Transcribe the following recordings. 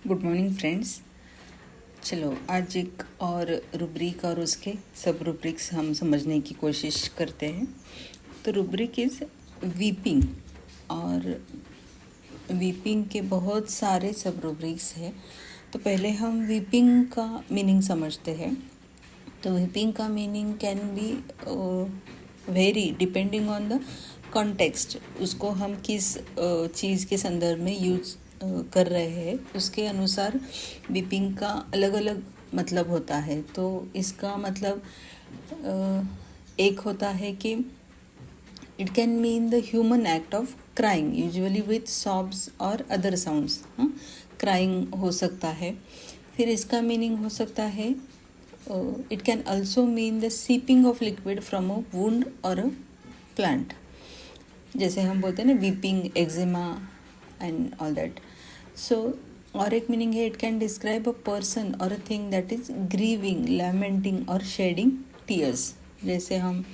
Good morning friends. चलो आज एक और रुब्रिक और उसके सब रुब्रिक्स हम समझने की कोशिश करते हैं। तो रुब्रिक इज़ वीपिंग, और वीपिंग के बहुत सारे सब रुब्रिक्स हैं। तो पहले हम वीपिंग का मीनिंग समझते हैं। तो वीपिंग का meaning can be very depending on the context. उसको हम किस चीज़ के संदर्भ में यूज़ कर रहे हैं उसके अनुसार वीपिंग का अलग अलग मतलब होता है। तो इसका मतलब एक होता है कि it can mean the human act of crying usually with सॉब्स और अदर साउंड्स। क्राइंग हो सकता है। फिर इसका मीनिंग हो सकता है it can also mean the seeping of liquid from a wound और अ प्लांट, जैसे हम बोलते हैं ना weeping eczema and all that. So और एक मीनिंग है it can describe a person और a thing that is grieving, lamenting और शेडिंग टीयर्स। जैसे हम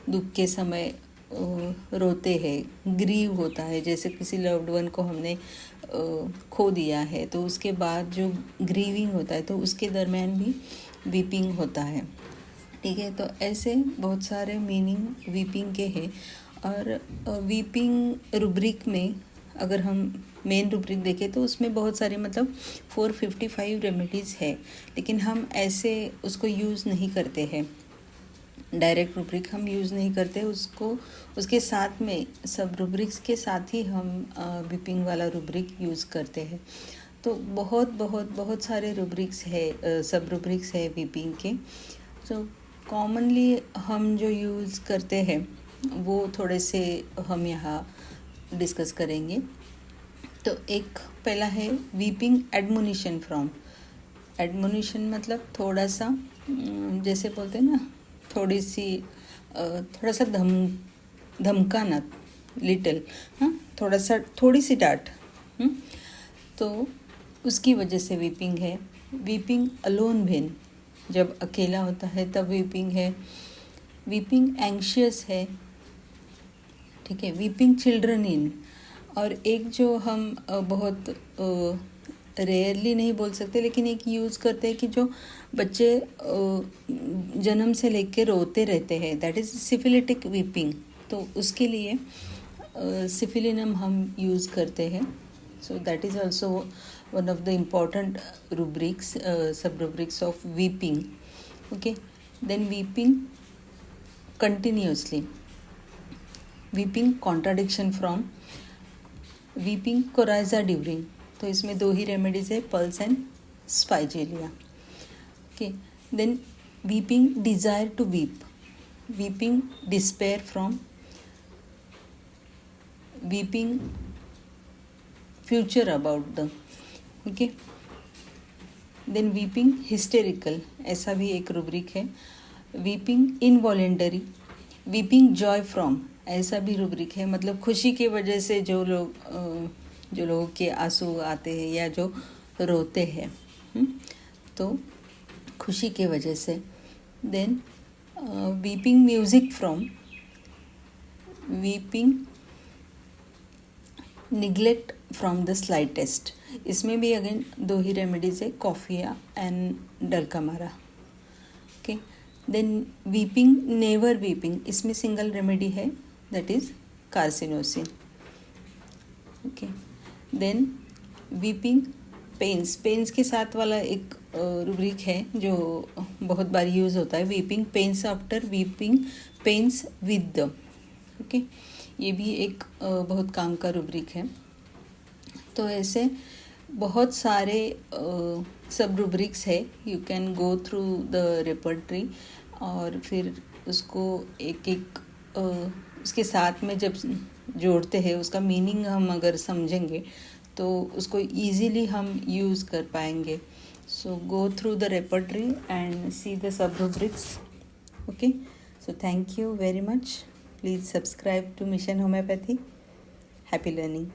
दुख के समय रोते हैं, ग्रीव होता है, जैसे किसी लव्ड वन को हमने खो दिया है तो उसके बाद जो ग्रीविंग होता है तो उसके दरमियान भी वीपिंग होता है। ठीक है, तो ऐसे बहुत सारे मीनिंग वीपिंग के हैं। और वीपिंग रुब्रिक में अगर हम मेन रुब्रिक देखें तो उसमें बहुत सारे मतलब 455 रेमेडीज़ है, लेकिन हम ऐसे उसको यूज़ नहीं करते हैं। डायरेक्ट रुब्रिक हम यूज़ नहीं करते उसको, उसके साथ में सब रुब्रिक्स के साथ ही हम वीपिंग वाला रुब्रिक यूज़ करते हैं। तो बहुत बहुत बहुत सारे रुब्रिक्स है, सब रुब्रिक्स है वीपिंग के। तो कॉमनली हम जो यूज़ करते हैं वो थोड़े से हम यहाँ डिस्कस करेंगे। तो एक पहला है वीपिंग एडमोनिशन फ्रॉम। एडमोनिशन मतलब थोड़ा सा जैसे बोलते हैं ना, थोड़ा सा धमकाना, लिटिल, थोड़ा सा, थोड़ी सी डांट। तो उसकी वजह से वीपिंग है। वीपिंग अलोन भेन, जब अकेला होता है तब वीपिंग है। वीपिंग एंग्शियस है, ठीक है। वीपिंग चिल्ड्रन इन, और एक जो हम बहुत रेयरली नहीं बोल सकते लेकिन एक यूज़ करते हैं कि जो बच्चे जन्म से लेकर रोते रहते हैं, दैट इज़ सिफिलिटिक वीपिंग। तो उसके लिए सिफिलिनम हम यूज़ करते हैं। So that is also one of the important rubrics, sub rubrics of weeping. Okay, then weeping continuously, weeping contradiction from, weeping coryza during. तो इसमें दो ही रेमेडीज है, Puls and Spigelia. Okay, then weeping desire to weep, weeping despair from, weeping future about the, okay. Then weeping hysterical, ऐसा भी एक rubric है। Weeping involuntary, weeping joy from, ऐसा भी रुब्रिक है, मतलब खुशी की वजह से जो लोगों के आंसू आते हैं या जो रोते हैं, तो खुशी के वजह से। Then weeping music from, weeping neglect from the slightest. इसमें भी अगेन दो ही रेमेडीज है, Coffea and Dulcamara. Okay, then weeping never weeping, इसमें सिंगल रेमेडी है, that is Carcinosin. Okay, then weeping pains, pains के साथ वाला एक रुब्रिक है जो बहुत बार यूज़ होता है, weeping pains after weeping pains with the. Okay, ये भी एक बहुत काम का रुब्रिक है। तो ऐसे बहुत सारे सब रुब्रिक्स है, you can go through the repertory और फिर उसको एक एक उसके साथ में जब जोड़ते हैं उसका मीनिंग हम अगर समझेंगे तो उसको ईजीली हम यूज़ कर पाएंगे। So go through the repertory and see the sub rubrics. Okay, so thank you very much. Please subscribe to Mission Homeopathy. Happy learning.